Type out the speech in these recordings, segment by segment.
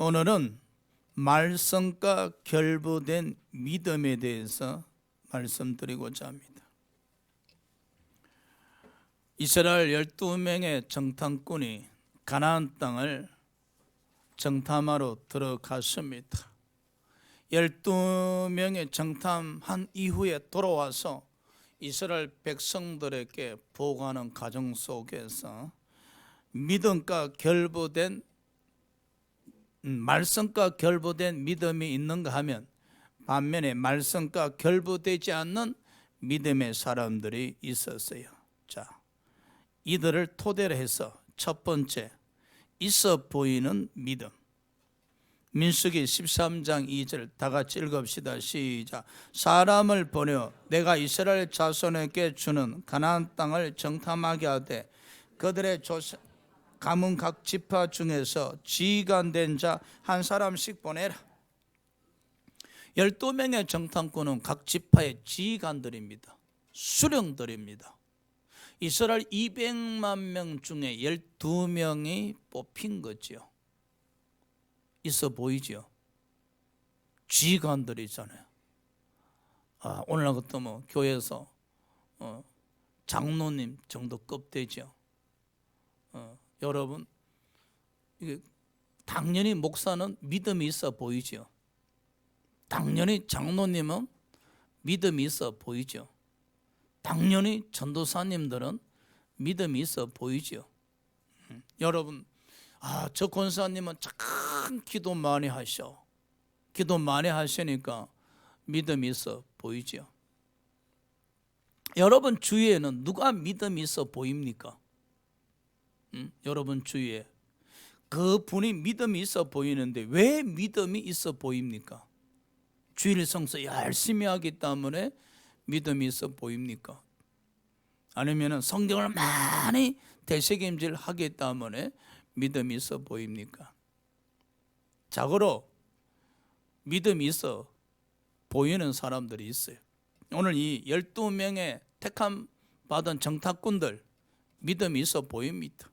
오늘은 말씀과 결부된 믿음에 대해서 말씀드리고자 합니다. 이스라엘 12명의 정탐꾼이 가나안 땅을 정탐하러 들어갔습니다. 12명의 정탐한 이후에 돌아와서 이스라엘 백성들에게 보고하는 과정 속에서 믿음과 결부된 말씀과 결부된 믿음이 있는가 하면 반면에 말씀과 결부되지 않는 믿음의 사람들이 있었어요. 자, 이들을 토대로 해서 첫 번째, 있어 보이는 믿음. 민수기 13장 2절 다 같이 읽읍시다. 시작. 사람을 보내어 내가 이스라엘 자손에게 주는 가나안 땅을 정탐하게 하되 그들의 가문 각 지파 중에서 지휘관된 자 한 사람씩 보내라. 12명의 정탐꾼은 각 지파의 지휘관들입니다. 수령들입니다. 이스라엘 200만 명 중에 12명이 뽑힌 거죠. 있어 보이죠? 지휘관들이잖아요. 오늘 같은 뭐 교회에서 장로님 정도 급 되죠. 여러분, 이게 당연히 목사는 믿음이 있어 보이죠. 당연히 장로님은 믿음이 있어 보이죠. 당연히 전도사님들은 믿음이 있어 보이죠. 여러분, 저 권사님은 참 기도 많이 하셔. 기도 많이 하시니까 믿음이 있어 보이죠. 여러분 주위에는 누가 믿음이 있어 보입니까? 여러분 주위에 그 분이 믿음이 있어 보이는데 왜 믿음이 있어 보입니까? 주일 성서 열심히 하기 때문에 믿음이 있어 보입니까? 아니면 성경을 많이 되새김질 하기 때문에 믿음이 있어 보입니까? 자고로 믿음이 있어 보이는 사람들이 있어요. 오늘 이 12명의 택함 받은 정탐꾼들 믿음이 있어 보입니다.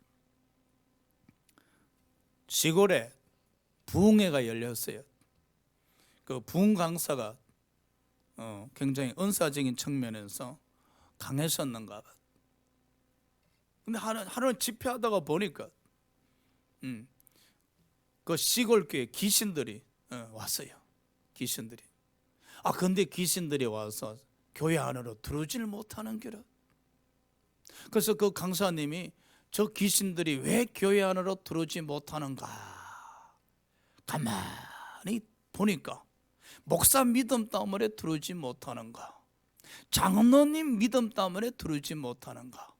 시골에 부흥회가 열렸어요. 그 부흥 강사가 굉장히 은사적인 측면에서 강했었는가 봐. 근데 하루 집회하다가 보니까 그 시골교회 귀신들이 왔어요. 귀신들이. 근데 귀신들이 와서 교회 안으로 들어오질 못하는 게라. 그래서 그 강사님이 저 귀신들이 왜 교회 안으로 들어오지 못하는가 가만히 보니까 목사 믿음 때문에 들어오지 못하는가, 장로님 믿음 때문에 들어오지 못하는가,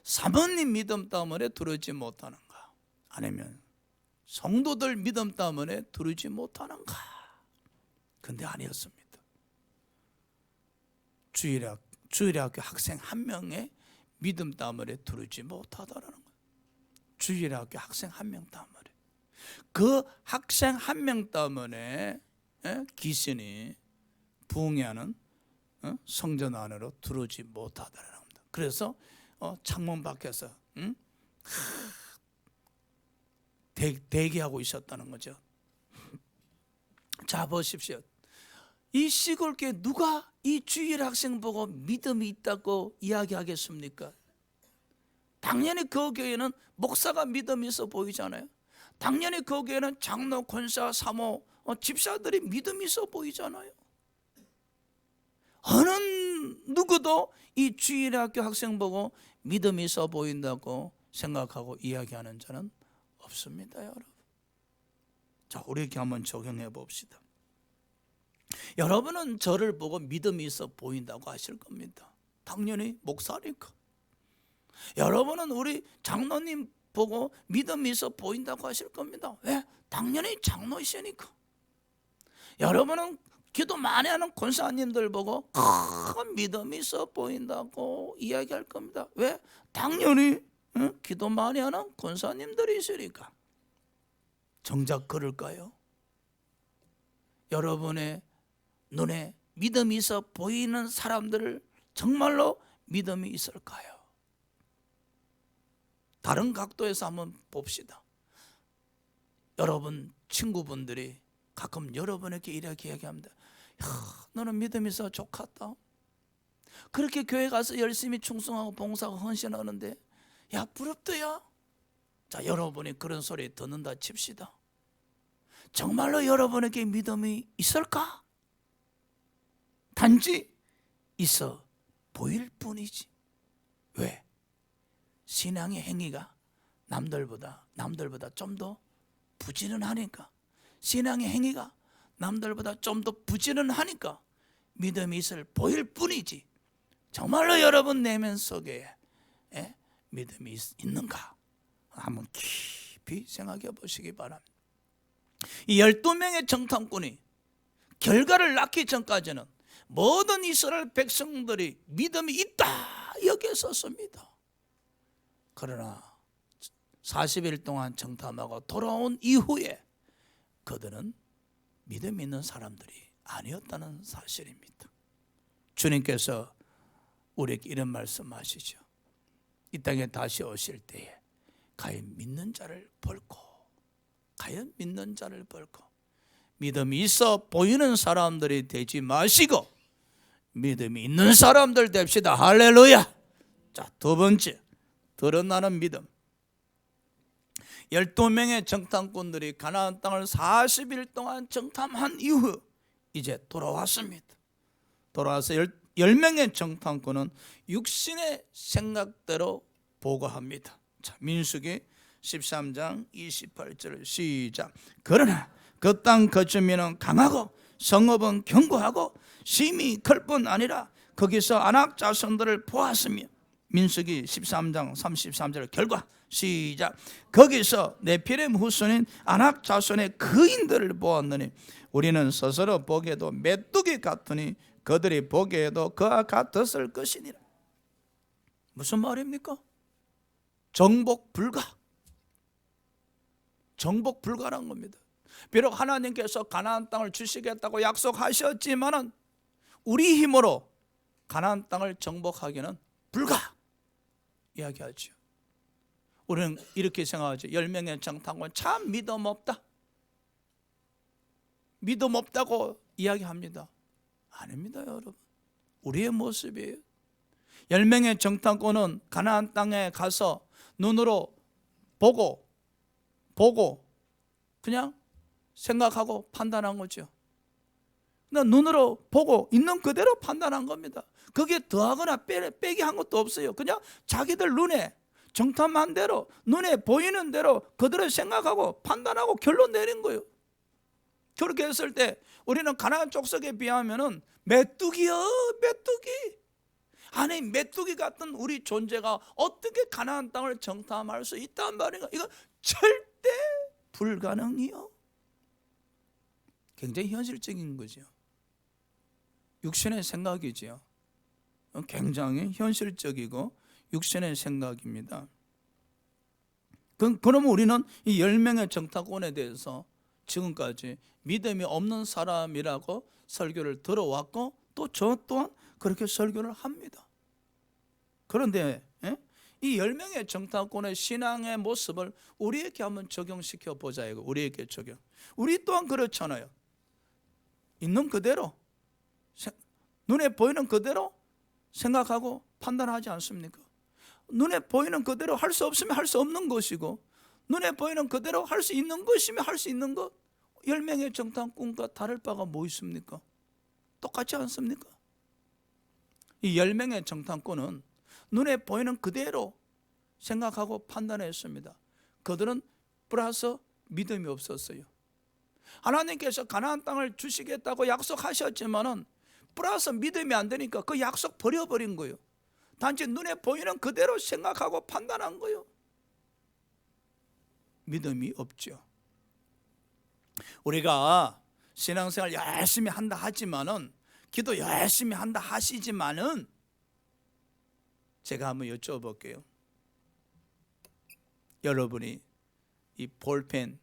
사모님 믿음 때문에 들어오지 못하는가, 아니면 성도들 믿음 때문에 들어오지 못하는가. 근데 아니었습니다. 주일학교 학생 한 명의 믿음 때문에 들어오지 못하다라는 거예요. 주일학교 학생 한 명 때문에. 그 학생 한 명 때문에 귀신이 부흥회하는 성전 안으로 들어오지 못하다라는 겁니다. 그래서 창문 밖에서 대기하고 있었다는 거죠. 자, 보십시오. 이 시골교회 누가 이 주일 학생 보고 믿음이 있다고 이야기하겠습니까? 당연히 그 교회는 목사가 믿음이 있어 보이잖아요. 당연히 그 교회는 장로, 권사, 사모, 집사들이 믿음이 있어 보이잖아요. 어느 누구도 이 주일학교 학생 보고 믿음이 있어 보인다고 생각하고 이야기하는 자는 없습니다, 여러분. 자, 우리 이렇게 한번 적용해 봅시다. 여러분은 저를 보고 믿음이 있어 보인다고 하실 겁니다. 당연히 목사니까. 여러분은 우리 장로님 보고 믿음이 있어 보인다고 하실 겁니다. 왜? 당연히 장로이시니까. 여러분은 기도 많이 하는 권사님들 보고 큰 믿음이 있어 보인다고 이야기할 겁니다. 왜? 당연히 기도 많이 하는 권사님들이 있으니까. 정작 그럴까요? 여러분의 눈에 믿음이 있어 보이는 사람들을 정말로 믿음이 있을까요? 다른 각도에서 한번 봅시다. 여러분 친구분들이 가끔 여러분에게 이렇게 얘기합니다. 야, 너는 믿음이 있어 좋겠다. 그렇게 교회 가서 열심히 충성하고 봉사하고 헌신하는데 야 부럽다야. 자, 여러분이 그런 소리 듣는다 칩시다. 정말로 여러분에게 믿음이 있을까? 단지 있어 보일 뿐이지. 왜? 신앙의 행위가 남들보다 좀 더 부지런하니까, 신앙의 행위가 남들보다 좀 더 부지런하니까 믿음이 있을 보일 뿐이지, 정말로 여러분 내면 속에 믿음이 있는가 한번 깊이 생각해 보시기 바랍니다. 이 12명의 정탐꾼이 결과를 낳기 전까지는 모든 이스라엘 백성들이 믿음이 있다 여겼었습니다. 그러나 40일 동안 정탐하고 돌아온 이후에 그들은 믿음 있는 사람들이 아니었다는 사실입니다. 주님께서 우리에게 이런 말씀하시죠. 이 땅에 다시 오실 때에 과연 믿는 자를 볼고, 과연 믿는 자를 볼고, 믿음이 있어 보이는 사람들이 되지 마시고 믿음이 있는 사람들 됩시다. 할렐루야. 자, 두 번째, 드러나는 믿음. 12명의 정탐꾼들이 가나안 땅을 40일 동안 정탐한 이후 이제 돌아왔습니다. 돌아와서 10명의 정탐꾼은 육신의 생각대로 보고합니다. 자, 민수기 13장 28절 시작. 그러나 그 땅 거주민은 강하고 성읍은 견고하고 심히 클 뿐 아니라 거기서 아낙 자손들을 보았으며, 민수기 13장 33절 결과 시작. 거기서 네피렘 후손인 아낙 자손의 거인들을 보았느니 우리는 스스로 보기에도 메뚜기 같으니 그들이 보기에도 그와 같았을 것이니라. 무슨 말입니까? 정복 불가. 정복 불가라는 겁니다. 비록 하나님께서 가나안 땅을 주시겠다고 약속하셨지만은 우리 힘으로 가나안 땅을 정복하기는 불가 이야기하죠. 우리는 이렇게 생각하죠. 10명의 정탐꾼 참 믿음 없다, 믿음 없다고 이야기합니다. 아닙니다, 여러분. 우리의 모습이에요. 10명의 정탐꾼은 가나안 땅에 가서 눈으로 보고 그냥 생각하고 판단한 거죠. 눈으로 보고 있는 그대로 판단한 겁니다. 거기에 더하거나 빼기 한 것도 없어요. 그냥 자기들 눈에 정탐한 대로, 눈에 보이는 대로 그들을 생각하고 판단하고 결론 내린 거예요. 그렇게 했을 때 우리는 가나안 족속에 비하면은 메뚜기요, 메뚜기. 아니, 메뚜기 같은 우리 존재가 어떻게 가나안 땅을 정탐할 수 있단 말인가? 이거 절대 불가능이요. 굉장히 현실적인 거죠. 육신의 생각이지요. 굉장히 현실적이고 육신의 생각입니다. 그러면 우리는 이 10명의 정탐꾼에 대해서 지금까지 믿음이 없는 사람이라고 설교를 들어왔고 또 저 또한 그렇게 설교를 합니다. 그런데 이 10명의 정탐꾼의 신앙의 모습을 우리에게 한번 적용시켜 보자. 이거 우리에게 적용. 우리 또한 그렇잖아요. 있는 그대로, 눈에 보이는 그대로 생각하고 판단하지 않습니까? 눈에 보이는 그대로 할 수 없으면 할 수 없는 것이고, 눈에 보이는 그대로 할 수 있는 것이면 할 수 있는 것. 10명의 정탐꾼과 다를 바가 뭐 있습니까? 똑같지 않습니까? 이 10명의 정탐꾼은 눈에 보이는 그대로 생각하고 판단했습니다. 그들은 플러스 믿음이 없었어요. 하나님께서 가나안 땅을 주시겠다고 약속하셨지만은 플러스 믿음이 안 되니까 그 약속 버려버린 거예요. 단지 눈에 보이는 그대로 생각하고 판단한 거예요. 믿음이 없죠. 우리가 신앙생활 열심히 한다 하지만은, 기도 열심히 한다 하시지만은, 제가 한번 여쭤볼게요. 여러분이 이 볼펜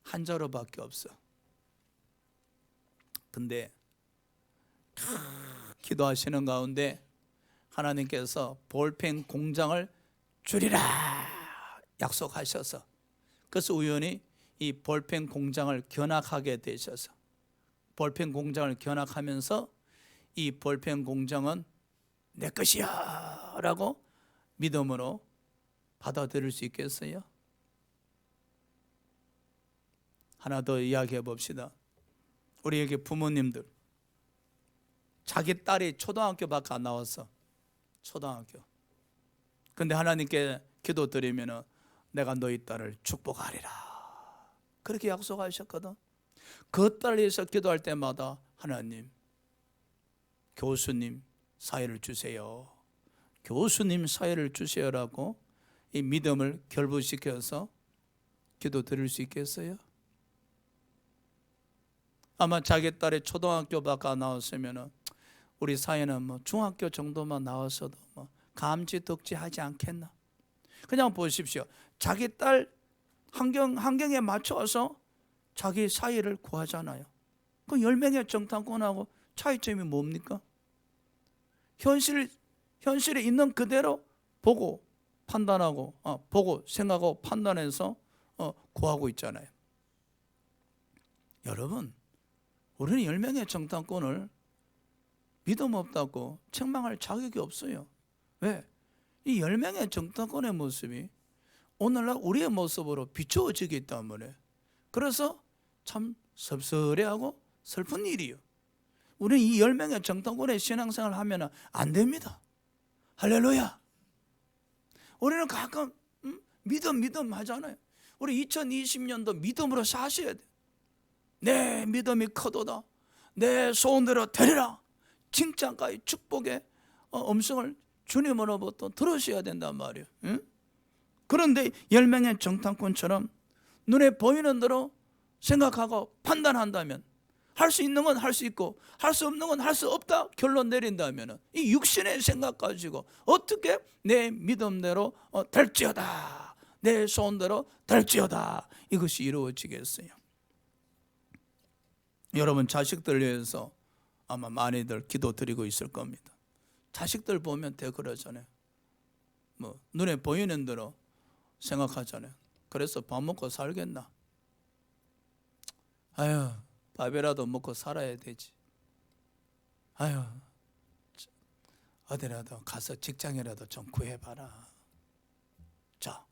한 자루밖에 없어. 근데 기도하시는 가운데 하나님께서 볼펜 공장을 줄이라 약속하셔서, 그래서 우연히 이 볼펜 공장을 견학하게 되셔서 볼펜 공장을 견학하면서 이 볼펜 공장은 내 것이야 라고 믿음으로 받아들일 수 있겠어요? 하나 더 이야기해 봅시다. 우리에게 부모님들, 자기 딸이 초등학교밖에 안 나왔어. 초등학교. 근데 하나님께 기도드리면 내가 너희 딸을 축복하리라 그렇게 약속하셨거든. 그 딸을 위해서 기도할 때마다 하나님, 교수님 사회를 주세요, 교수님 사회를 주세요라고 이 믿음을 결부시켜서 기도드릴 수 있겠어요? 아마 자기 딸이 초등학교밖에 안 나왔으면 우리 사회는 뭐 중학교 정도만 나왔어도 뭐 감지덕지 하지 않겠나. 그냥 보십시오. 자기 딸 환경에 맞춰서 자기 사회를 구하잖아요. 그 10명의 정탐꾼하고 차이점이 뭡니까? 현실에 있는 그대로 보고 판단하고 보고 생각하고 판단해서 구하고 있잖아요. 여러분, 우리는 10명의 정탐꾼을 믿음 없다고 책망할 자격이 없어요. 왜? 이 10명의 정탐꾼의 모습이 오늘날 우리의 모습으로 비추어지기 때문에, 그래서 참 섭섭해하고 슬픈 일이에요. 우리는 이 10명의 정탐꾼의 신앙생활을 하면 안 됩니다. 할렐루야. 우리는 가끔 믿음 하잖아요. 우리 2020년도 믿음으로 사셔야 돼요. 내 믿음이 커도다, 내 소원대로 되리라, 칭찬까지 축복의 음성을 주님으로부터 들으셔야 된단 말이에요. 응? 그런데 10명의 정탐꾼처럼 눈에 보이는 대로 생각하고 판단한다면, 할 수 있는 건 할 수 있고 할 수 없는 건 할 수 없다 결론 내린다면, 이 육신의 생각 가지고 어떻게 내 믿음대로 될지어다, 내 소원대로 될지어다, 이것이 이루어지겠어요? 여러분 자식들 위해서 아마 많이들 기도드리고 있을 겁니다. 자식들 보면 대 그러잖아요. 뭐 눈에 보이는 대로 생각하잖아요. 그래서 밥 먹고 살겠나? 아유, 밥이라도 먹고 살아야 되지. 아유, 어디라도 가서 직장이라도 좀 구해봐라. 자,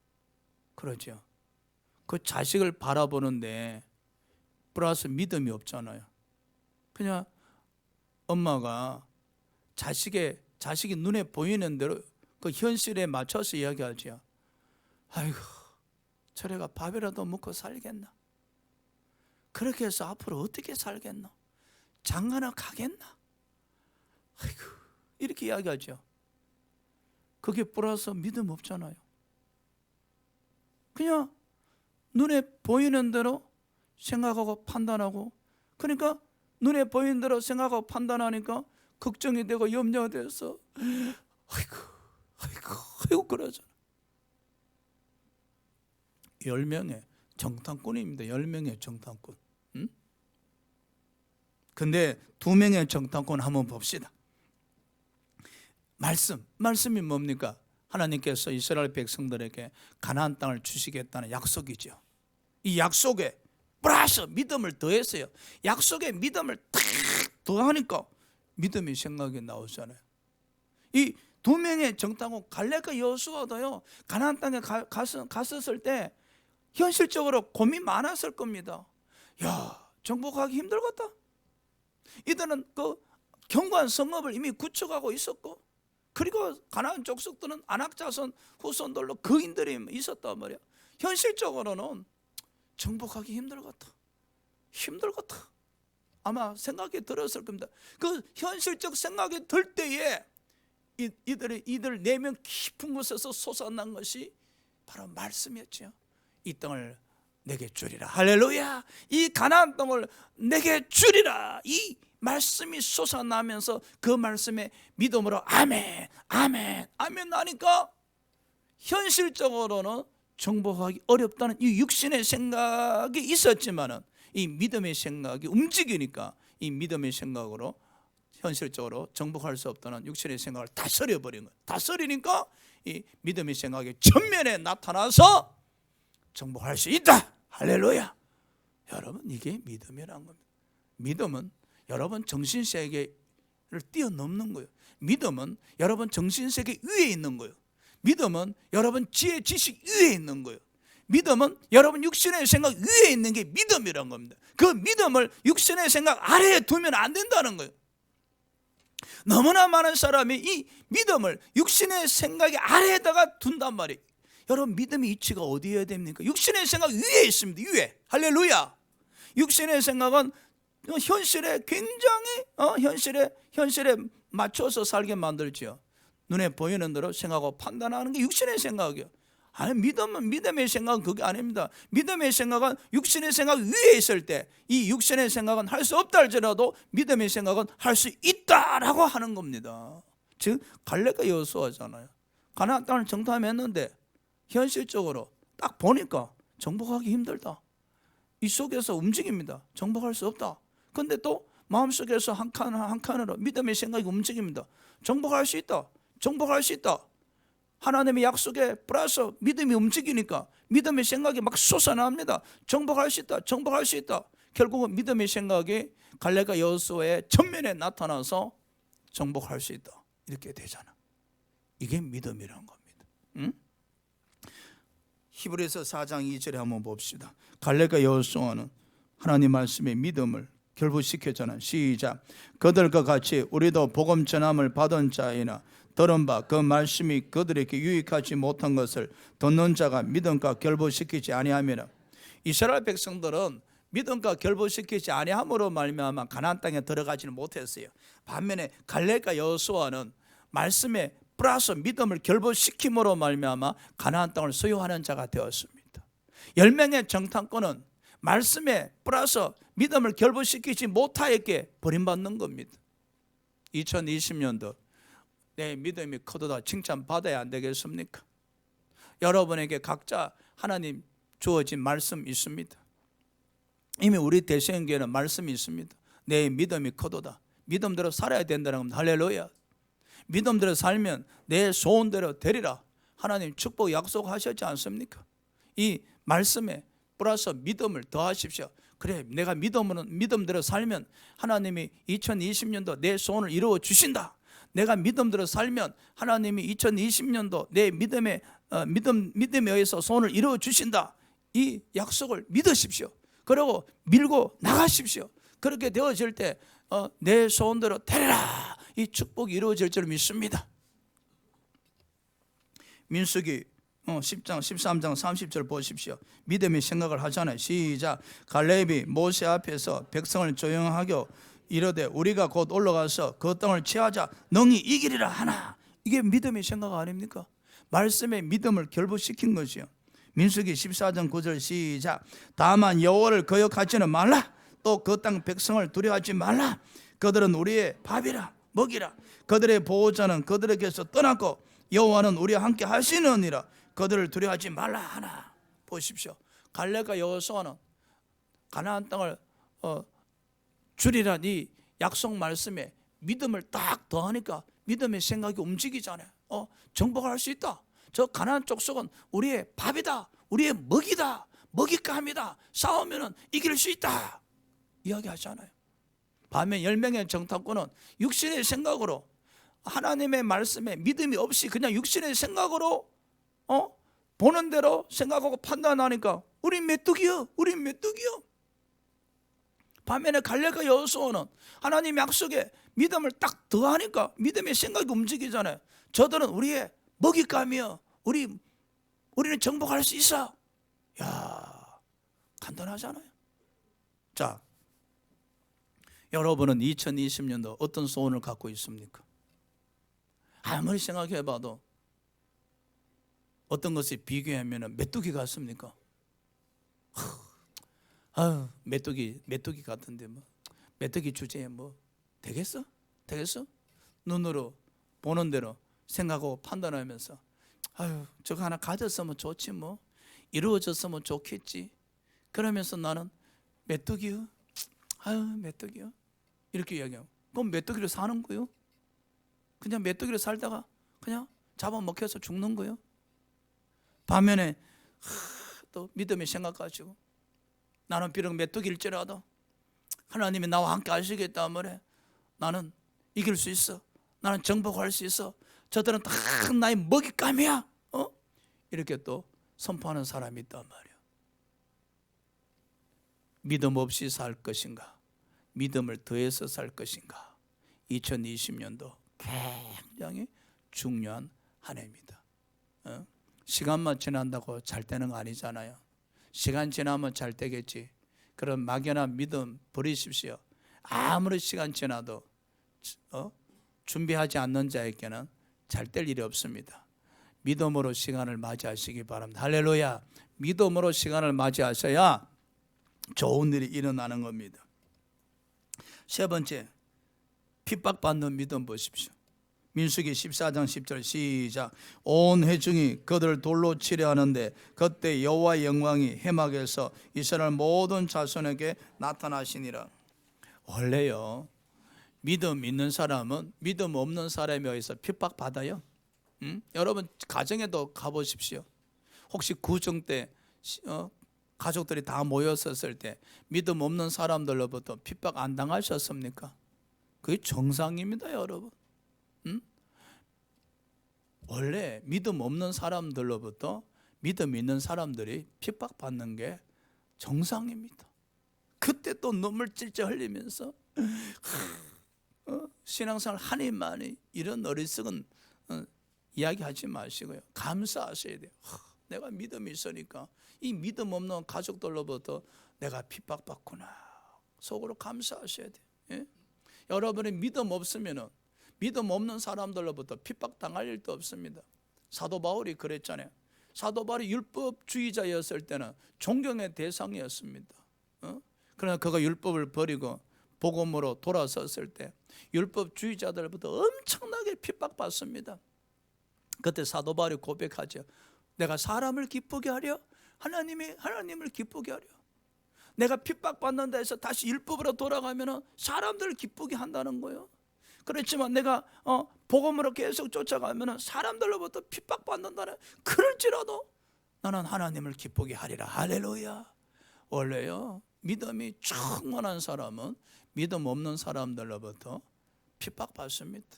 그러죠. 그 자식을 바라보는데 플러스 믿음이 없잖아요. 그냥 엄마가 자식이 눈에 보이는 대로 그 현실에 맞춰서 이야기하죠. 아이고, 저래가 밥이라도 먹고 살겠나? 그렇게 해서 앞으로 어떻게 살겠나? 장가나 가겠나? 아이고, 이렇게 이야기하죠. 그게 플러스 믿음 없잖아요. 그냥 눈에 보이는 대로 생각하고 판단하고, 그러니까 눈에 보이는 대로 생각하고 판단하니까 걱정이 되고 염려가 돼서 아이고 그러잖아. 10명의 정탐꾼입니다. 10명의 정탐꾼. 근데 2명의 정탐꾼 한번 봅시다. 말씀이 뭡니까? 하나님께서 이스라엘 백성들에게 가나안 땅을 주시겠다는 약속이죠. 이 약속에 플러스 믿음을 더했어요. 약속에 믿음을 탁 더하니까 믿음이 생각이 나오잖아요. 이 2명의 정탐꾼 갈렙과 여호수아도요, 가나안 땅에 갔었을 때 현실적으로 고민 많았을 겁니다. 야, 정복하기 힘들겠다. 이들은 그 견고한 성읍을 이미 구축하고 있었고, 그리고 가나안 족속들은 아낙 자손 후손들로 거인들이 있었단 말이야. 현실적으로는 정복하기 힘들겠다. 아마 생각이 들었을 겁니다. 그 현실적 생각이 들 때에 이들 4명 깊은 곳에서 솟아난 것이 바로 말씀이었죠. 이 땅을 내게 주리라. 할렐루야. 이 가나안 땅을 내게 주리라. 이 말씀이 솟아나면서 그 말씀에 믿음으로 아멘 하니까 현실적으로는 정복하기 어렵다는 이 육신의 생각이 있었지만은 이 믿음의 생각이 움직이니까 이 믿음의 생각으로 현실적으로 정복할 수 없다는 육신의 생각을 다스려버린 거예요. 다스리니까 이 믿음의 생각이 전면에 나타나서 정복할 수 있다. 할렐루야. 여러분, 이게 믿음이라는 겁니다. 믿음은 여러분 정신세계를 뛰어넘는 거예요. 믿음은 여러분 정신세계 위에 있는 거예요. 믿음은 여러분 지혜 지식 위에 있는 거예요. 믿음은 여러분 육신의 생각 위에 있는 게 믿음이란 겁니다. 그 믿음을 육신의 생각 아래에 두면 안 된다는 거예요. 너무나 많은 사람이 이 믿음을 육신의 생각의 아래에다가 둔단 말이에요. 여러분, 믿음의 위치가 어디에 됩니까? 육신의 생각 위에 있습니다. 위에. 할렐루야. 육신의 생각은 현실에 굉장히 현실에 맞춰서 살게 만들지요. 눈에 보이는 대로 생각하고 판단하는 게 육신의 생각이에요. 아니, 믿음의 생각은 그게 아닙니다. 믿음의 생각은 육신의 생각 위에 있을 때 이 육신의 생각은 할 수 없다 할지라도 믿음의 생각은 할 수 있다라고 하는 겁니다. 즉 갈렙과 여호수아잖아요. 가나안 땅을 정탐했는데 현실적으로 딱 보니까 정복하기 힘들다. 이 속에서 움직입니다. 정복할 수 없다. 근데 또 마음속에서 한 칸으로 믿음의 생각이 움직입니다. 정복할 수 있다. 정복할 수 있다. 하나님의 약속에 플러스 믿음이 움직이니까 믿음의 생각이 막 솟아납니다. 정복할 수 있다. 정복할 수 있다. 결국은 믿음의 생각이 갈렙과 여호수아의 전면에 나타나서 정복할 수 있다. 이렇게 되잖아. 이게 믿음이라는 겁니다. 응? 히브리서 4장 2절에 한번 봅시다. 갈렙과 여호수아는 하나님 말씀의 믿음을 결부시켰잖아요. 시작. 그들과 같이 우리도 복음 전함을 받은 자이나 들은 바 그 말씀이 그들에게 유익하지 못한 것을 듣는 자가 믿음과 결부시키지 아니함이라. 이스라엘 백성들은 믿음과 결부시키지 아니함으로 말미암아 가나안 땅에 들어가지는 못했어요. 반면에 갈렙과 여호수아는 말씀에 플러스 믿음을 결부시킴으로 말미암아 가나안 땅을 소유하는 자가 되었습니다. 10명의 정탐꾼은 말씀에 플러스 믿음을 결부시키지 못하였기에 버림받는 겁니다. 2020년도 내 믿음이 크도다 칭찬받아야 안 되겠습니까? 여러분에게 각자 하나님 주어진 말씀 있습니다. 이미 우리 대생교회는 말씀이 있습니다. 내 믿음이 크도다. 믿음대로 살아야 된다는 겁니다. 할렐루야. 믿음대로 살면 내 소원대로 되리라. 하나님 축복 약속하셨지 않습니까? 이 말씀에 플러스 믿음을 더하십시오. 그래, 내가 믿음대로 살면 하나님이 2020년도 내 소원을 이루어 주신다. 내가 믿음대로 살면 하나님이 2020년도 내 믿음에 의해서 소원을 이루어 주신다. 이 약속을 믿으십시오. 그리고 밀고 나가십시오. 그렇게 되어질 때 내 소원대로 되리라. 이 축복이 이루어질 줄 믿습니다. 민수기 10장 13장 30절 보십시오. 믿음의 생각을 하잖아요. 시작. 갈렙이 모세 앞에서 백성을 조용하게 이르되 우리가 곧 올라가서 그 땅을 취하자 능히 이기리라 하나. 이게 믿음의 생각 아닙니까? 말씀에 믿음을 결부시킨 것이요. 민수기 14장 9절 시작. 다만 여호와를 거역하지는 말라. 또 그 땅 백성을 두려워하지 말라. 그들은 우리의 밥이라 먹이라. 그들의 보호자는 그들에게서 떠났고 여호와는 우리와 함께 하시느니라. 그들을 두려워하지 말라 하나. 보십시오. 갈렙과 여호수아는 가나안 땅을 주리란 이 약속 말씀에 믿음을 딱 더하니까 믿음의 생각이 움직이잖아요. 정복할 수 있다. 저 가나안 족속은 우리의 밥이다. 우리의 먹이다. 먹잇감이다. 싸우면 이길 수 있다. 이야기하잖아요. 반면 10명의 정탐꾼은 육신의 생각으로 하나님의 말씀에 믿음이 없이 그냥 육신의 생각으로 보는 대로 생각하고 판단하니까 우린 메뚜기요. 우린 메뚜기요. 반면에 갈렙과 여호수아는 하나님 약속에 믿음을 딱 더하니까 믿음의 생각이 움직이잖아요. 저들은 우리의 먹잇감이요. 우리는 정복할 수 있어. 야, 간단하잖아요. 자, 여러분은 2020년도 어떤 소원을 갖고 있습니까? 아무리 생각해봐도 어떤 것을 비교하면 메뚜기 같습니까? 메뚜기 같은데 메뚜기 주제에 되겠어? 눈으로 보는 대로 생각하고 판단하면서 저거 하나 가졌으면 좋지 이루어졌으면 좋겠지. 그러면서 나는 메뚜기요. 메뚜기요. 이렇게 이야기하고 그럼 메뚜기로 사는 거요? 그냥 메뚜기로 살다가 그냥 잡아먹혀서 죽는 거요? 반면에 또 믿음의 생각 가지고 나는 비록 메뚜기일지라도 하나님이 나와 함께 하시겠다 말에 나는 이길 수 있어. 나는 정복할 수 있어. 저들은 다 나의 먹잇감이야. 이렇게 또 선포하는 사람이 있단 말이야. 믿음 없이 살 것인가, 믿음을 더해서 살 것인가. 2020년도 굉장히 중요한 한 해입니다. 시간만 지난다고 잘 되는 거 아니잖아요. 시간 지나면 잘 되겠지. 그런 막연한 믿음 버리십시오. 아무리 시간 지나도 준비하지 않는 자에게는 잘 될 일이 없습니다. 믿음으로 시간을 맞이하시기 바랍니다. 할렐루야. 믿음으로 시간을 맞이하셔야 좋은 일이 일어나는 겁니다. 세 번째, 핍박받는 믿음 보십시오. 민수기 14장 10절 시작. 온 회중이 그들을 돌로 치려 하는데 그때 여호와의 영광이 해막에서 이스라엘 모든 자손에게 나타나시니라. 원래요, 믿음 있는 사람은 믿음 없는 사람에 의해서 핍박받아요. 여러분 가정에도 가보십시오. 혹시 구정 때 가족들이 다 모였었을 때 믿음 없는 사람들로부터 핍박 안 당하셨습니까? 그게 정상입니다, 여러분. 원래 믿음 없는 사람들로부터 믿음 있는 사람들이 핍박받는 게 정상입니다. 그때 또 눈물 찔찔 흘리면서 신앙생활 한입만이 이런 어리석은 이야기하지 마시고요. 감사하셔야 돼요. 내가 믿음이 있으니까 이 믿음 없는 가족들로부터 내가 핍박받구나. 속으로 감사하셔야 돼요. 예? 여러분이 믿음 없으면은 믿음 없는 사람들로부터 핍박당할 일도 없습니다. 사도 바울이 그랬잖아요. 사도 바울이 율법주의자였을 때는 존경의 대상이었습니다. 그러나 그가 율법을 버리고 복음으로 돌아섰을 때 율법주의자들부터 엄청나게 핍박받습니다. 그때 사도 바울이 고백하죠. 내가 사람을 기쁘게 하려? 하나님을 기쁘게 하려? 내가 핍박받는다 해서 다시 율법으로 돌아가면 사람들을 기쁘게 한다는 거예요. 그렇지만 내가 복음으로 계속 쫓아가면 사람들로부터 핍박받는다는, 그럴지라도 나는 하나님을 기쁘게 하리라. 할렐루야. 원래요, 믿음이 충만한 사람은 믿음 없는 사람들로부터 핍박받습니다.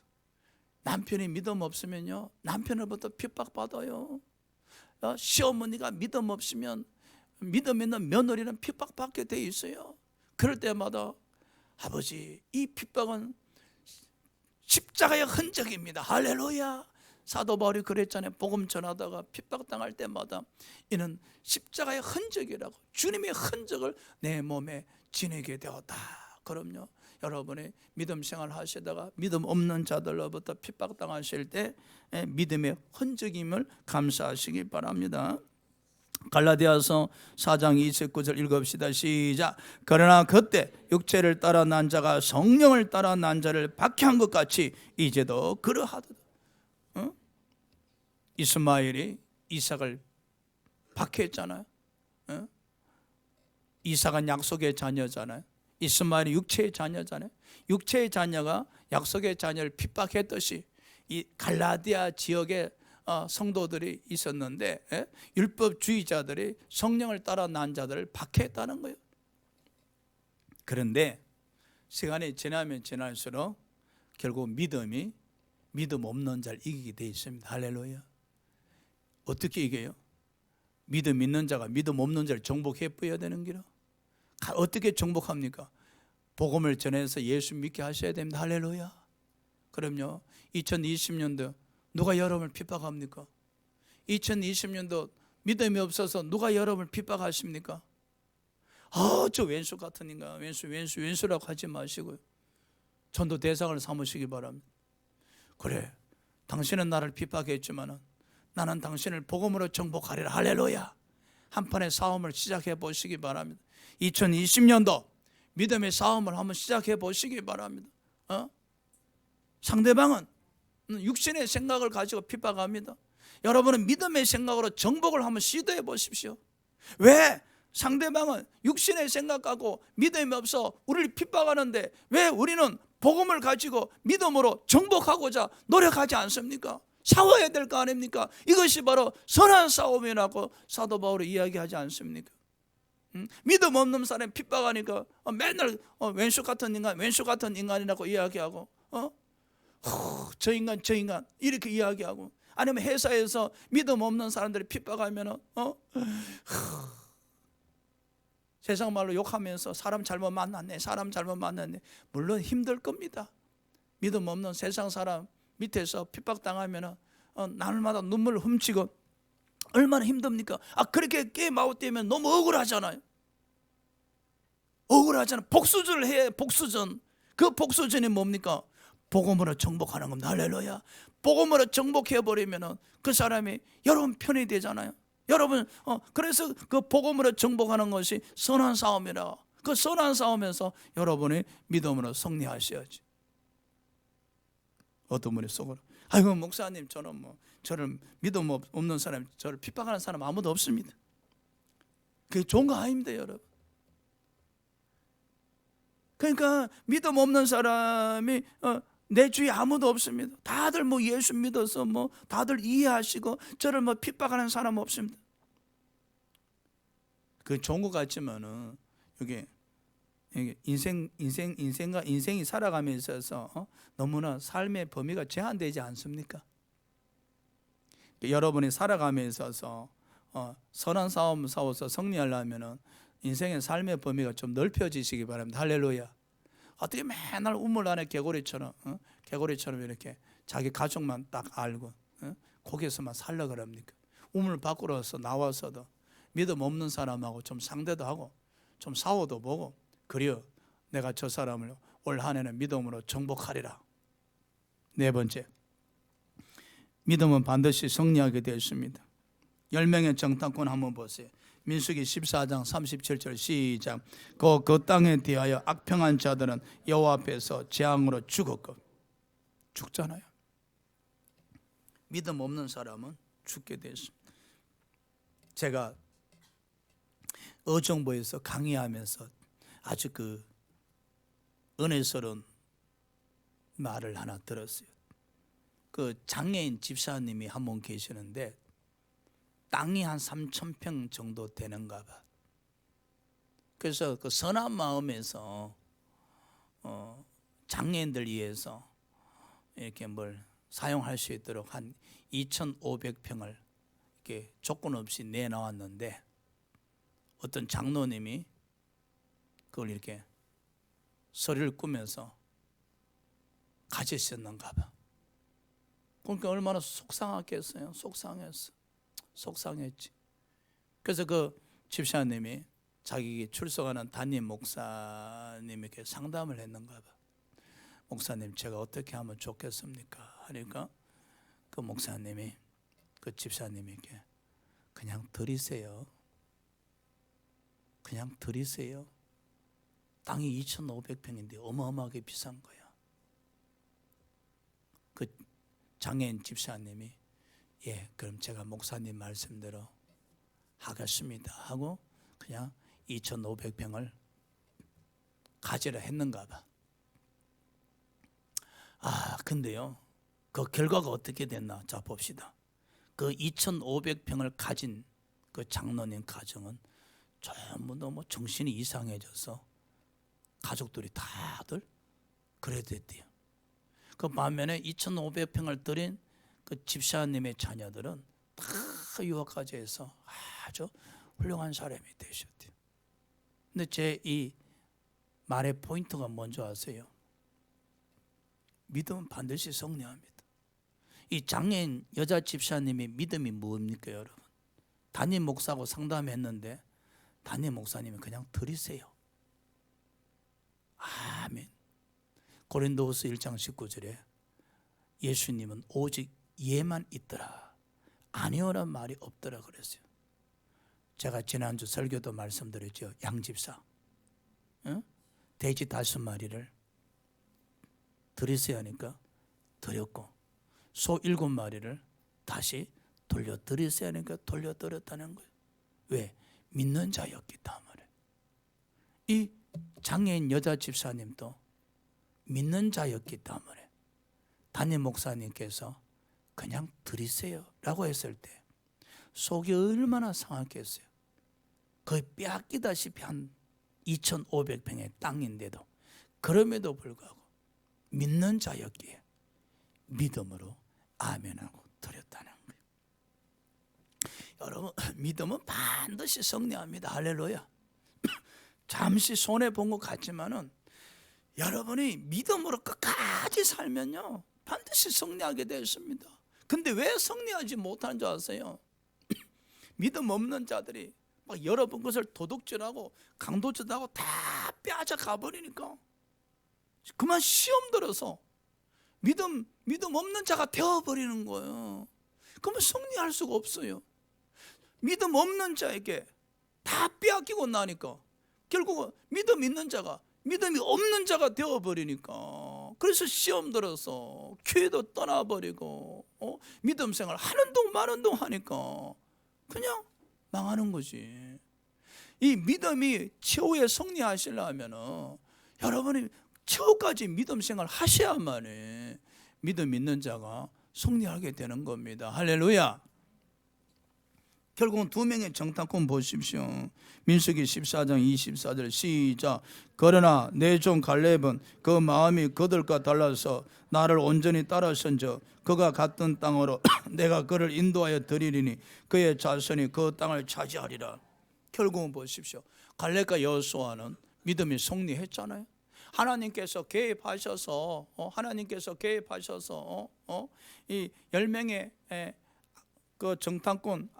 남편이 믿음 없으면요, 남편으로부터 핍박받아요. 시어머니가 믿음 없으면 믿음 있는 며느리는 핍박받게 돼 있어요. 그럴 때마다 아버지, 이 핍박은 십자가의 흔적입니다. 할렐루야. 사도 바울이 그랬잖아요. 복음 전하다가 핍박당할 때마다 이는 십자가의 흔적이라고, 주님의 흔적을 내 몸에 지니게 되었다. 그럼요, 여러분이 믿음 생활 하시다가 믿음 없는 자들로부터 핍박당하실 때 믿음의 흔적임을 감사하시기 바랍니다. 갈라디아서 4장 29절 읽읍시다. 시작. 그러나 그때 육체를 따라 난 자가 성령을 따라 난 자를 박해한 것 같이 이제도 그러하도다. 이스마엘이 이삭을 박해했잖아요. 이삭은 약속의 자녀잖아요. 이스마엘이 육체의 자녀잖아요. 육체의 자녀가 약속의 자녀를 핍박했듯이 이 갈라디아 지역에 성도들이 있었는데 율법주의자들이 성령을 따라 난 자들을 박해했다는 거예요. 그런데 시간이 지나면 지날수록 결국 믿음이 믿음 없는 자를 이기게 돼 있습니다. 할렐루야. 어떻게 이겨요? 믿음 있는 자가 믿음 없는 자를 정복해 버려야 되는 기라. 어떻게 정복합니까? 복음을 전해서 예수 믿게 하셔야 됩니다. 할렐루야. 그럼요, 2020년도 누가 여러분을 핍박합니까? 2020년도 믿음이 없어서 누가 여러분을 핍박하십니까? 저 왼수 같은 인간, 왼수라고 하지 마시고요, 전도 대상을 삼으시기 바랍니다. 그래, 당신은 나를 핍박했지만 나는 당신을 복음으로 정복하리라. 할렐루야. 한판의 싸움을 시작해 보시기 바랍니다. 2020년도 믿음의 싸움을 한번 시작해 보시기 바랍니다. 상대방은 육신의 생각을 가지고 핍박합니다. 여러분은 믿음의 생각으로 정복을 한번 시도해 보십시오. 왜? 상대방은 육신의 생각하고 믿음이 없어 우리를 핍박하는데 왜 우리는 복음을 가지고 믿음으로 정복하고자 노력하지 않습니까? 싸워야 될 거 아닙니까? 이것이 바로 선한 싸움이라고 사도 바울이 이야기하지 않습니까? 믿음 없는 사람이 핍박하니까 맨날 왼수 같은 인간이라고 이야기하고 저 인간 이렇게 이야기하고, 아니면 회사에서 믿음 없는 사람들이 핍박하면 세상 말로 욕하면서 사람 잘못 만났네. 물론 힘들 겁니다. 믿음 없는 세상 사람 밑에서 핍박당하면 날마다 눈물 훔치고 얼마나 힘듭니까? 그렇게 게임 아웃되면 너무 억울하잖아요. 복수전을 해. 복수전. 그 복수전이 뭡니까? 복음으로 정복하는 겁니다. 할렐루야. 복음으로 정복해버리면 그 사람이 여러분 편이 되잖아요. 여러분 그래서 그 복음으로 정복하는 것이 선한 싸움이라. 그 선한 싸움에서 여러분이 믿음으로 승리하셔야지. 어떤 분이 속으로 아이고 목사님, 저를 믿음 없는 사람, 저를 핍박하는 사람 아무도 없습니다. 그게 좋은 거 아닙니다, 여러분. 그러니까 믿음 없는 사람이 내 주위에 아무도 없습니다. 다들 예수 믿어서 다들 이해하시고 저를 핍박하는 사람 없습니다. 그 좋은 것 같지만은 이게 인생이 살아가면서 있어서 너무나 삶의 범위가 제한되지 않습니까? 여러분이 살아가면서 있어서 선한 싸움 싸워서 승리하려면은 인생의 삶의 범위가 좀 넓혀지시기 바랍니다. 할렐루야. 어떻게 맨날 우물 안에 개구리처럼 이렇게 자기 가족만 딱 알고 거기에서만 살려 그럽니까? 우물 밖으로서 나와서도 믿음 없는 사람하고 좀 상대도 하고 좀 싸워도 보고, 그리어 내가 저 사람을 올 한 해는 믿음으로 정복하리라. 네 번째, 믿음은 반드시 승리하게 되었습니다. 10명의 정탐꾼 한번 보세요. 민수기 14장 37절 시작. 그 땅에 대하여 악평한 자들은 여호와 앞에서 재앙으로 죽잖아요. 믿음 없는 사람은 죽게 됐습니다. 제가 어정부에서 강의하면서 아주 그 은혜스러운 말을 하나 들었어요. 그 장애인 집사님이 한 분 계시는데 땅이 한 3,000평 정도 되는가 봐. 그래서 그 선한 마음에서 장애인들 위해서 이렇게 뭘 사용할 수 있도록 한 2,500평을 이렇게 조건 없이 내놓았는데, 어떤 장로님이 그걸 이렇게 서류를 꾸면서 가지셨는가 봐. 그러니까 얼마나 속상했겠어요. 속상했지. 그래서 그 집사님이 자기 출석하는 담임 목사님에게 상담을 했는가 봐. 목사님, 제가 어떻게 하면 좋겠습니까? 하니까 그 목사님이 그 집사님에게 그냥 드리세요. 땅이 2,500평인데 어마어마하게 비싼 거야. 그 장애인 집사님이 그럼 제가 목사님 말씀대로 하겠습니다 하고 그냥 2,500평을 가지라 했는가 봐. 근데요, 그 결과가 어떻게 됐나? 자, 봅시다. 그 2,500평을 가진 그 장로님 가정은 전부 너무 정신이 이상해져서 가족들이 다들 그래 됐대요. 그 반면에 2,500평을 들인 그 집사님의 자녀들은 다 유학까지 해서 아주 훌륭한 사람이 되셨대요. 근데 제 이 말의 포인트가 뭔지 아세요? 믿음은 반드시 승리합니다. 이 장애인 여자 집사님의 믿음이 뭡니까, 여러분? 담임 목사하고 상담했는데 담임 목사님이 그냥 드리세요. 아멘. 고린도후서 1장 19절에 예수님은 오직 예만 있더라, 아니오란 말이 없더라 그랬어요. 제가 지난주 설교도 말씀드렸죠. 양집사 돼지 5마리를 드리세요 하니까 드렸고, 소 7마리를 다시 돌려드리세요 하니까 돌려드렸다는 거예요. 왜? 믿는 자였기 때문에. 이 장애인 여자 집사님도 믿는 자였기 때문에 담임 목사님께서 그냥 드리세요 라고 했을 때 속이 얼마나 상했겠어요. 거의 빼앗기다시피 한 2,500평의 땅인데도 그럼에도 불구하고 믿는 자였기에 믿음으로 아멘하고 드렸다는 거예요. 여러분, 믿음은 반드시 승리합니다. 할렐루야. 잠시 손해본 것 같지만은 여러분이 믿음으로 끝까지 살면요 반드시 승리하게 되어 있습니다. 근데 왜 승리하지 못하는 줄 아세요? 믿음 없는 자들이 막 여러분 것을 도둑질하고 강도질하고 다 빼앗아 가버리니까 그만 시험 들어서 믿음 없는 자가 되어버리는 거예요. 그러면 승리할 수가 없어요. 믿음 없는 자에게 다 빼앗기고 나니까 결국은 믿음 있는 자가 믿음이 없는 자가 되어버리니까 그래서 시험 들어서 교회도 떠나버리고 믿음 생활 하는 동 마는 동 하니까 그냥 망하는 거지. 이 믿음이 최후에 승리하시려면 여러분이 최후까지 믿음 생활 하셔야만 믿음 있는 자가 승리하게 되는 겁니다. 할렐루야. 결국은 두 명의 정탐꾼 보십시오. 민수기 14장 24절 시작. 그러나 내 종 갈렙은 그 마음이 그들과 달라서 나를 온전히 따라선저 그가 갔던 땅으로 내가 그를 인도하여 드리리니 그의 자손이 그 땅을 차지하리라. 결국은 보십시오. 갈렙과 여호수아는 믿음이 승리했잖아요. 하나님께서 개입하셔서 이 10명의 그 정탐꾼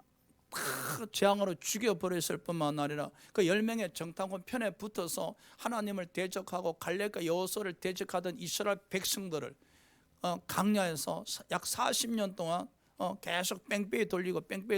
재앙으로 죽여버렸을 뿐만 아니라 그 10명의 정탐꾼 편에 붙어서 하나님을 대적하고 갈렙과 여호수아를 대적하던 이스라엘 백성들을 광야에서 약 40년 동안 계속 뺑뺑이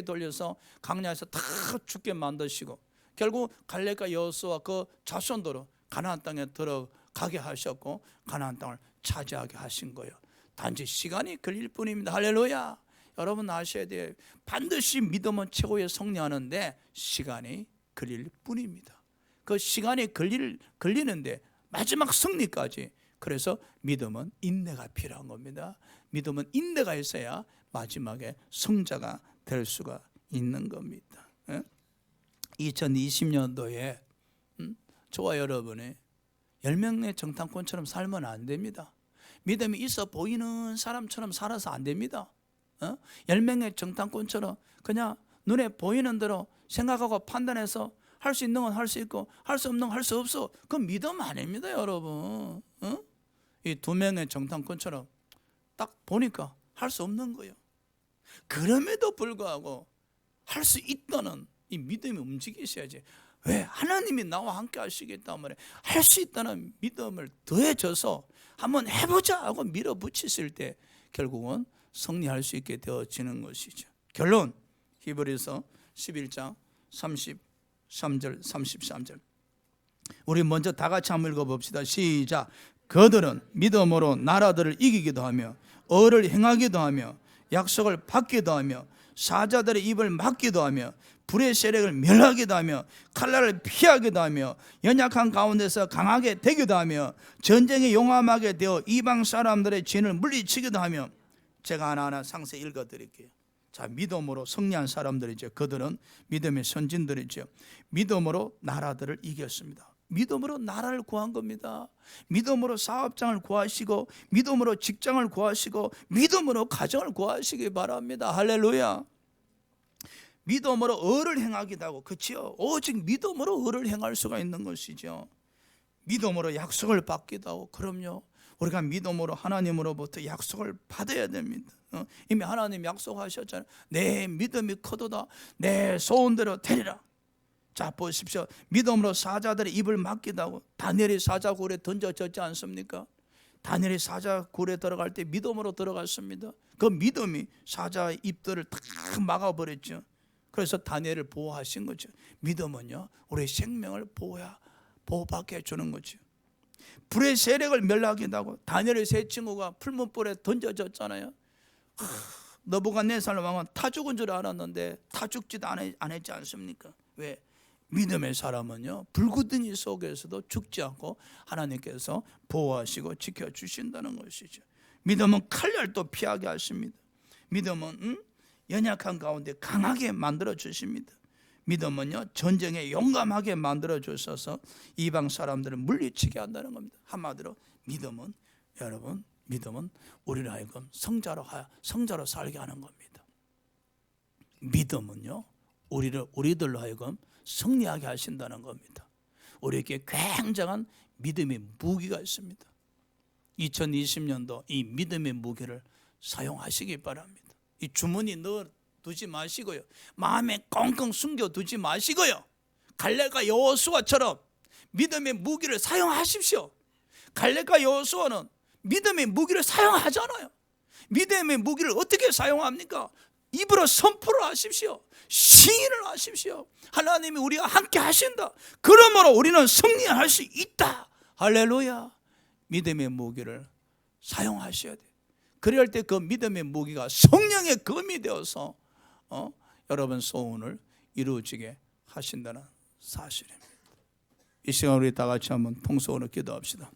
돌려서 광야에서 다 죽게 만드시고 결국 갈렙과 여호수아 그 자손들은 가나안 땅에 들어가게 하셨고 가나안 땅을 차지하게 하신 거예요. 단지 시간이 걸릴 뿐입니다. 할렐루야. 여러분 아셔야 돼요. 반드시 믿음은 최고의 승리하는데 시간이 걸릴 뿐입니다. 그 시간이 걸리는데 마지막 승리까지 그래서 믿음은 인내가 필요한 겁니다. 믿음은 인내가 있어야 마지막에 승자가 될 수가 있는 겁니다. 2020년도에 저와 여러분이 10명의 정탐꾼처럼 살면 안 됩니다. 믿음이 있어 보이는 사람처럼 살아서 안 됩니다. 10명의 정탐꾼처럼 그냥 눈에 보이는 대로 생각하고 판단해서 할 수 있는 건 할 수 있고 할 수 없는 건 할 수 없어. 그건 믿음 아닙니다, 여러분. 이 2명의 정탐꾼처럼 딱 보니까 할 수 없는 거예요. 그럼에도 불구하고 할 수 있다는 이 믿음이 움직이셔야지. 왜? 하나님이 나와 함께 하시기 때문에 할 수 있다는 믿음을 더해져서 한번 해보자 하고 밀어붙이실 때 결국은 승리할 수 있게 되어지는 것이죠. 결론, 히브리서 11장 33절 33절 우리 먼저 다 같이 한번 읽어봅시다. 시작. 그들은 믿음으로 나라들을 이기기도 하며 의를 행하기도 하며 약속을 받기도 하며 사자들의 입을 막기도 하며 불의 세력을 멸하기도 하며 칼날을 피하기도 하며 연약한 가운데서 강하게 되기도 하며 전쟁에 용감하게 되어 이방 사람들의 진을 물리치기도 하며. 제가 하나하나 상세히 읽어드릴게요. 자, 믿음으로 승리한 사람들이죠. 그들은 믿음의 선진들이죠. 믿음으로 나라들을 이겼습니다. 믿음으로 나라를 구한 겁니다. 믿음으로 사업장을 구하시고 믿음으로 직장을 구하시고 믿음으로 가정을 구하시기 바랍니다. 할렐루야. 믿음으로 의를 행하기도 하고, 그렇죠? 오직 믿음으로 의를 행할 수가 있는 것이죠. 믿음으로 약속을 받기도 하고. 그럼요, 우리가 믿음으로 하나님으로부터 약속을 받아야 됩니다. 이미 하나님 약속하셨잖아요. 내 믿음이 커도다 내 소원대로 되리라. 자, 보십시오. 믿음으로 사자들의 입을 막기도 하고. 다니엘이 사자굴에 던져졌지 않습니까? 다니엘이 사자굴에 들어갈 때 믿음으로 들어갔습니다. 그 믿음이 사자의 입들을 다 막아버렸죠. 그래서 다니엘을 보호하신 거죠. 믿음은요, 우리의 생명을 보호받게 해주는 거죠. 불의 세력을 멸하기도 하고. 다니엘의 세 친구가 풀문불에 던져졌잖아요. 느부갓네살 왕은 다 죽은 줄 알았는데 다 죽지도 안 했지 않습니까? 왜? 믿음의 사람은요, 불구덩이 속에서도 죽지 않고 하나님께서 보호하시고 지켜주신다는 것이죠. 믿음은 칼날도 피하게 하십니다. 믿음은 연약한 가운데 강하게 만들어 주십니다. 믿음은요, 전쟁에 용감하게 만들어 주셔서 이방 사람들을 물리치게 한다는 겁니다. 한마디로 믿음은, 여러분, 믿음은 우리를 하여금 성자로 살게 하는 겁니다. 믿음은요, 우리들로 하여금 승리하게 하신다는 겁니다. 우리에게 굉장한 믿음의 무기가 있습니다. 2020년도 이 믿음의 무기를 사용하시기 바랍니다. 이 주머니 넣어두지 마시고요, 마음에 꽁꽁 숨겨두지 마시고요, 갈렙과 여호수아처럼 믿음의 무기를 사용하십시오. 갈렙과 여호수아는 믿음의 무기를 사용하잖아요. 믿음의 무기를 어떻게 사용합니까? 입으로 선포를 하십시오. 시인을 하십시오. 하나님이 우리와 함께 하신다. 그러므로 우리는 승리할 수 있다. 할렐루야. 믿음의 무기를 사용하셔야 돼요. 그럴 때 그 믿음의 무기가 성령의 검이 되어서 여러분 소원을 이루어지게 하신다는 사실입니다. 이 시간 우리 다 같이 한번 통성으로 기도합시다.